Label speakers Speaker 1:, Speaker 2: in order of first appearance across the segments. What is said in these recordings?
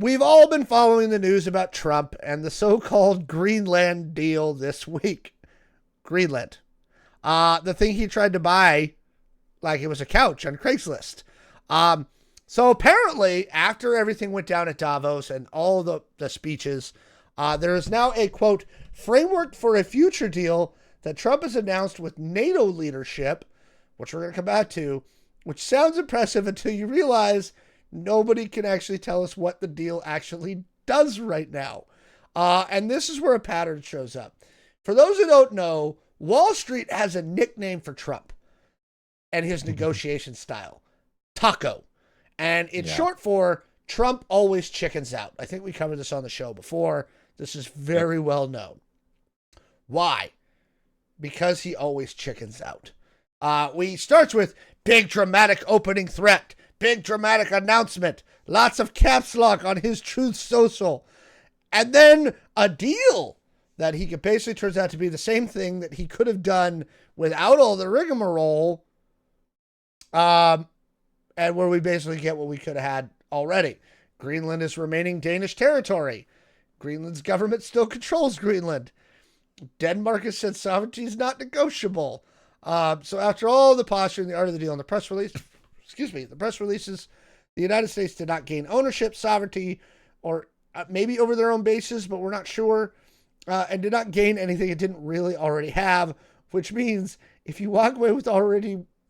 Speaker 1: We've all been following the news about Trump and the so-called Greenland deal this week. Greenland. The thing he tried to buy like it was a couch on Craigslist. Um, so apparently, after everything went down at Davos and all the speeches, there is now a quote framework for a future deal that Trump has announced with NATO leadership, which we're going to come back to, which sounds impressive until you realize nobody can actually tell us what the deal actually does right now. And this is where a pattern shows up. For those who don't know, Wall Street has a nickname for Trump and his negotiation style, taco. And it's short for Trump always chickens out. I think we covered this on the show before. This is very well known. Why? Because he always chickens out. We starts with big dramatic opening threat, big dramatic announcement, lots of caps lock on his Truth Social, and then a deal that he could basically turns out to be the same thing that he could have done without all the rigmarole. And where we basically get what we could have had already. Greenland is remaining Danish territory. Greenland's government still controls Greenland. Denmark has said sovereignty is not negotiable. So after all the posturing, the art of the deal, and the press release, the press releases, the United States did not gain ownership, sovereignty, or maybe over their own bases, but we're not sure, and did not gain anything it didn't really already have, which means if you walk away with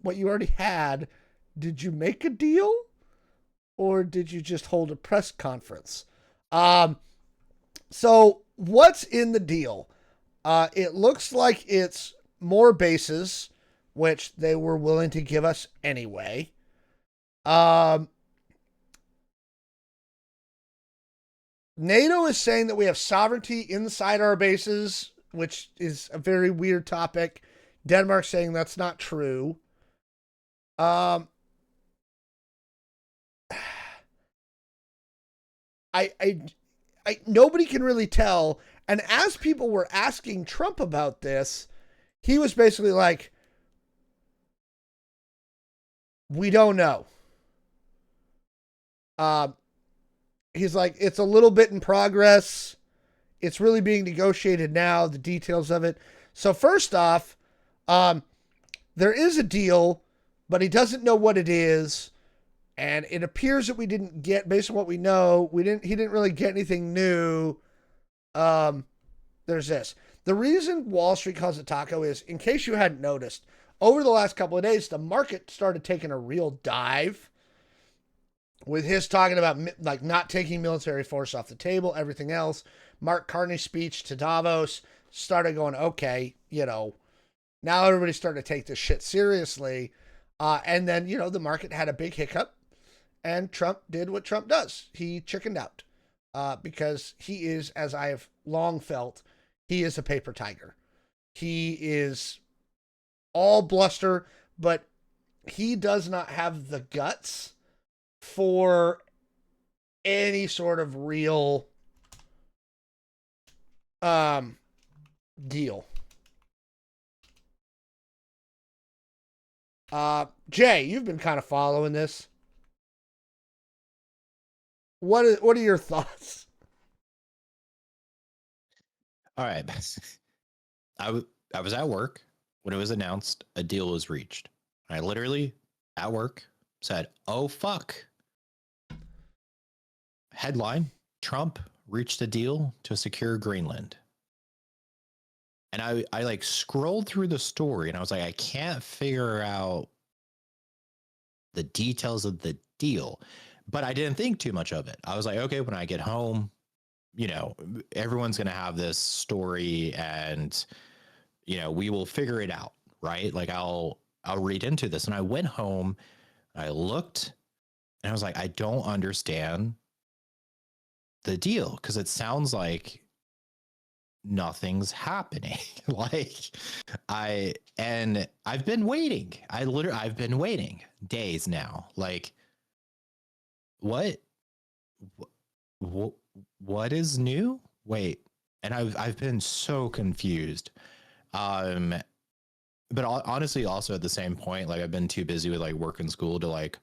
Speaker 1: what you already had, did you make a deal or did you just hold a press conference? So what's in the deal? It looks like it's more bases, which they were willing to give us anyway. NATO is saying that we have sovereignty inside our bases, which is a very weird topic. Denmark saying that's not true. Nobody can really tell. And as people were asking Trump about this, he was basically like, we don't know. He's like, it's a little bit in progress. It's really being negotiated now, the details of it. So first off, there is a deal, but he doesn't know what it is. And it appears that we didn't get, based on what we know, he didn't really get anything new. There's this. The reason Wall Street calls it taco is, in case you hadn't noticed, over the last couple of days, the market started taking a real dive with his talking about like not taking military force off the table, everything else. Mark Carney's speech to Davos started going, okay, now everybody's starting to take this shit seriously. And then, the market had a big hiccup. And Trump did what Trump does. He chickened out because he is, as I have long felt, he is a paper tiger. He is all bluster, but he does not have the guts for any sort of real deal. Jay, you've been kind of following this. What are your thoughts?
Speaker 2: All right. I was at work when it was announced a deal was reached. I literally, at work, said, oh, fuck. Headline, Trump reached a deal to secure Greenland. And I like scrolled through the story and I was like, I can't figure out the details of the deal. But I didn't think too much of it. I was like, okay, when I get home, everyone's going to have this story and, we will figure it out, right? Like I'll read into this. And I went home, I looked and I was like, I don't understand the deal because it sounds like nothing's happening. I've been waiting. I've been waiting days now. Like, what is new? Wait. And I've been so confused. But honestly, also at the same point, like I've been too busy with like work and school to like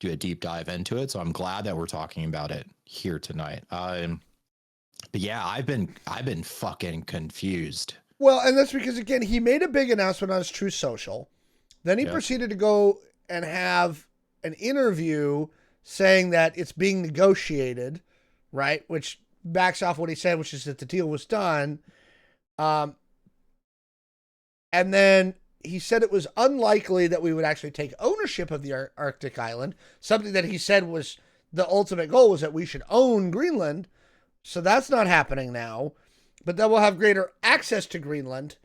Speaker 2: do a deep dive into it. So I'm glad that we're talking about it here tonight. But yeah, I've been fucking confused.
Speaker 1: Well, and that's because, again, he made a big announcement on his True Social. Then he
Speaker 2: Yep.
Speaker 1: proceeded to go and have an interview saying that it's being negotiated, right? Which backs off what he said, which is that the deal was done. And then he said it was unlikely that we would actually take ownership of the Arctic island. Something that he said was the ultimate goal was that we should own Greenland. So that's not happening now. But then we'll have greater access to Greenland.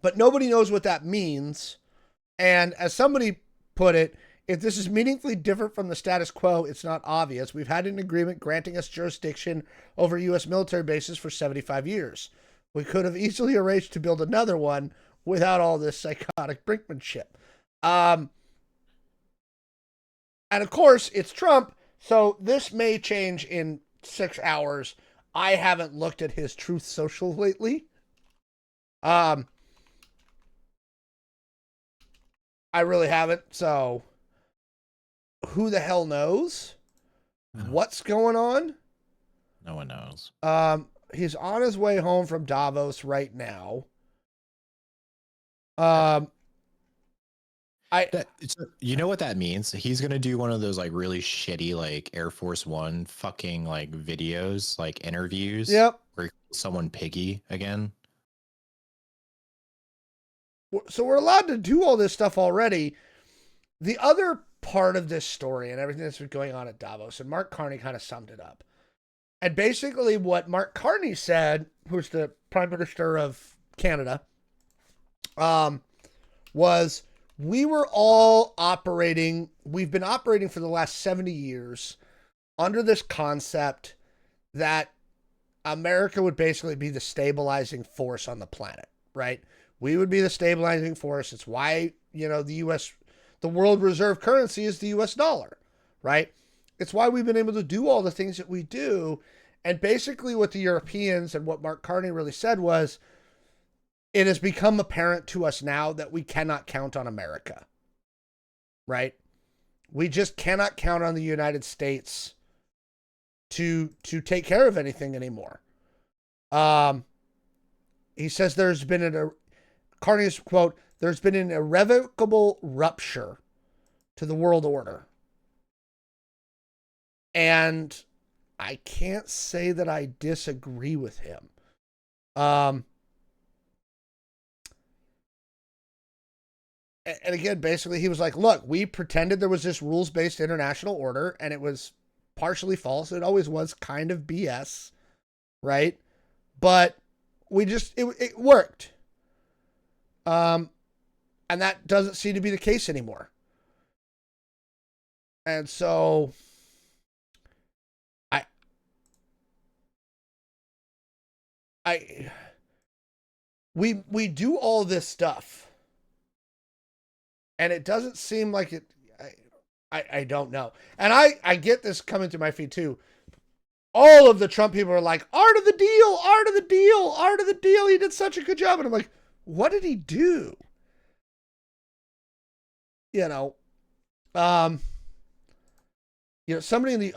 Speaker 1: But nobody knows what that means. And as somebody put it, if this is meaningfully different from the status quo, it's not obvious. We've had an agreement granting us jurisdiction over U.S. military bases for 75 years. We could have easily arranged to build another one without all this psychotic brinkmanship. And of course, it's Trump, so this may change in 6 hours. I haven't looked at his Truth Social lately. I really haven't, so who the hell knows what's going on?
Speaker 2: No one knows.
Speaker 1: He's on his way home from Davos right now.
Speaker 2: You know what that means? He's gonna do one of those like really shitty like Air Force One fucking like videos, like interviews.
Speaker 1: Yep.
Speaker 2: Where someone piggy again.
Speaker 1: So we're allowed to do all this stuff already. The other part of this story and everything that's been going on at Davos, and Mark Carney kind of summed it up. And basically what Mark Carney said, who's the Prime Minister of Canada, was we were all operating, we've been operating for the last 70 years under this concept that America would basically be the stabilizing force on the planet, right? We would be the stabilizing force. It's why, the world reserve currency is the US dollar, right? It's why we've been able to do all the things that we do. And basically what the Europeans and what Mark Carney really said was, it has become apparent to us now that we cannot count on America, right? We just cannot count on the United States to take care of anything anymore. He says Carney's quote, there's been an irrevocable rupture to the world order. And I can't say that I disagree with him. And again, basically, he was like, look, we pretended there was this rules-based international order, and it was partially false. It always was kind of BS, right? But it worked. And that doesn't seem to be the case anymore. And so we do all this stuff. And it doesn't seem like it. I don't know. And I get this coming through my feed too. All of the Trump people are like, art of the deal, art of the deal, art of the deal. He did such a good job. And I'm like, what did he do? Somebody in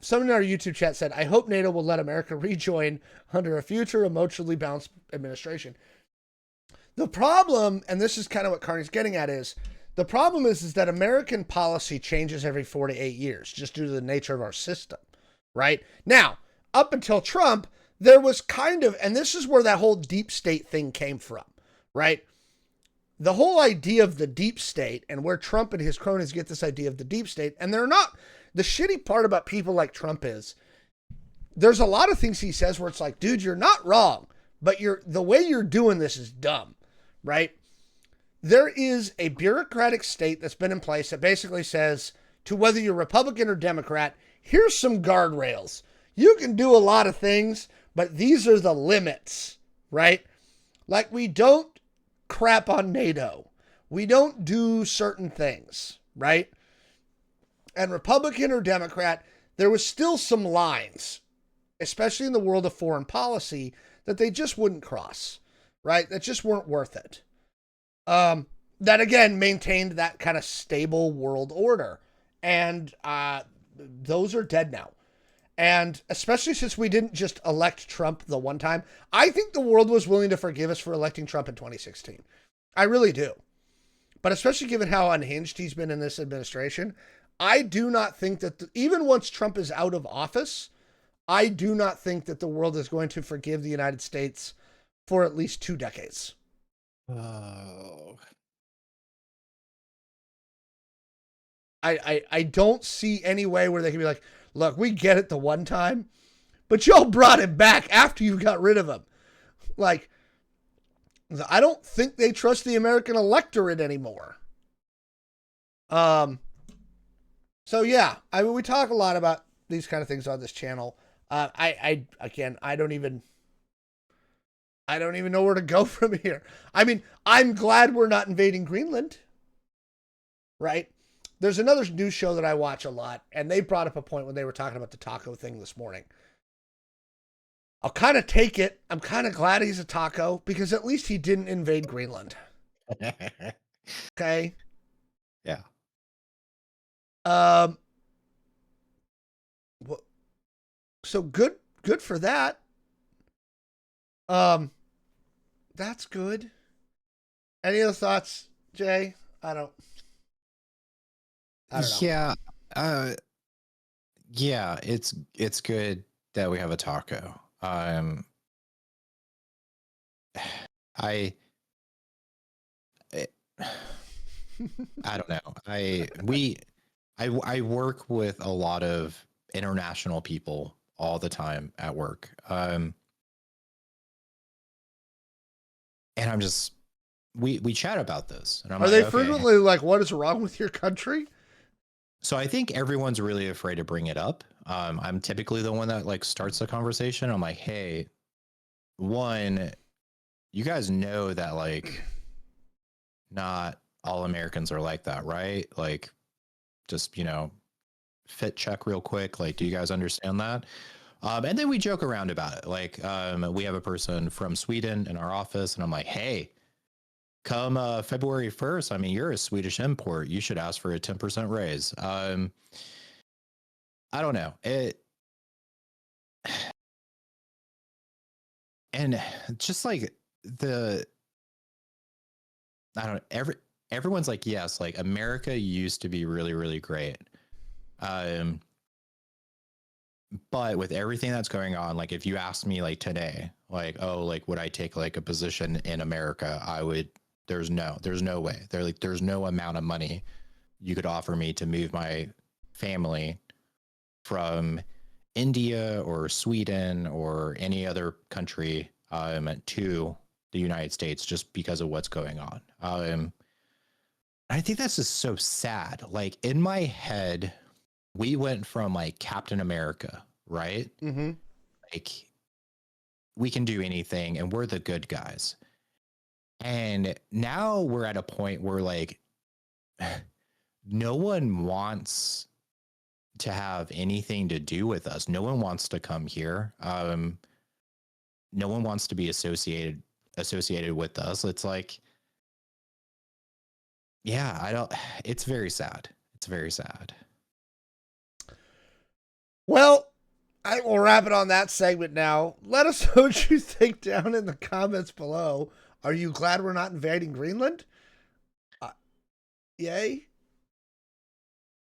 Speaker 1: somebody in our YouTube chat said, I hope NATO will let America rejoin under a future emotionally balanced administration. The problem, and this is kind of what Carney's getting at, is the problem is that American policy changes every 4 to 8 years just due to the nature of our system, right? Now, up until Trump, there was kind of, and this is where that whole deep state thing came from, right? The whole idea of the deep state and where Trump and his cronies get this idea of the deep state, and they're not, the shitty part about people like Trump is, there's a lot of things he says where it's like, dude, you're not wrong, but the way you're doing this is dumb. Right? There is a bureaucratic state that's been in place that basically says to whether you're Republican or Democrat, here's some guardrails. You can do a lot of things, but these are the limits, right? Like we don't crap on NATO. We don't do certain things, right? And Republican or Democrat, there was still some lines, especially in the world of foreign policy, that they just wouldn't cross. Right? That just weren't worth it. That again maintained that kind of stable world order. And those are dead now. And especially since we didn't just elect Trump the one time, I think the world was willing to forgive us for electing Trump in 2016. I really do. But especially given how unhinged he's been in this administration, I do not think that even once Trump is out of office, I do not think that the world is going to forgive the United States for at least 2 decades.
Speaker 2: Oh.
Speaker 1: I don't see any way where they can be like, look, we get it the one time, but y'all brought him back after you got rid of him. Like, I don't think they trust the American electorate anymore. So yeah, I mean, we talk a lot about these kind of things on this channel. I don't even know where to go from here. I mean, I'm glad we're not invading Greenland, right? There's another news show that I watch a lot, and they brought up a point when they were talking about the taco thing this morning. I'll kind of take it. I'm kind of glad he's a taco because at least he didn't invade Greenland. Okay.
Speaker 2: Yeah.
Speaker 1: So good for that. That's good. Any other thoughts, Jay? I don't know.
Speaker 2: Yeah. Yeah, it's good that we have a taco. I don't know. I work with a lot of international people all the time at work. And I'm just we chat about this. And
Speaker 1: Are they frequently like, what is wrong with your country?
Speaker 2: So I think everyone's really afraid to bring it up. I'm typically the one that like starts the conversation. I'm like, hey, one, you guys know that like not all Americans are like that, right? Like, just, fit check real quick. Like, do you guys understand that? And then we joke around about it. Like, we have a person from Sweden in our office, and I'm like, hey, come February 1st, I mean, you're a Swedish import. You should ask for a 10% raise. I don't know. And just like everyone's like, yes, like America used to be really, really great. But with everything that's going on, like if you asked me like today, like, oh, like would I take like a position in America? I would. There's no way. There's no amount of money you could offer me to move my family from India or Sweden or any other country to the United States just because of what's going on. I think that's just so sad. Like in my head, we went from like Captain America, right?
Speaker 1: Mm-hmm.
Speaker 2: Like we can do anything and we're the good guys. And now we're at a point where like no one wants to have anything to do with us. No one wants to come here. No one wants to be associated with us. It's like, yeah, it's very sad. It's very sad.
Speaker 1: Well, I will wrap it on that segment now. Let us know what you think down in the comments below. Are you glad we're not invading Greenland? Yay?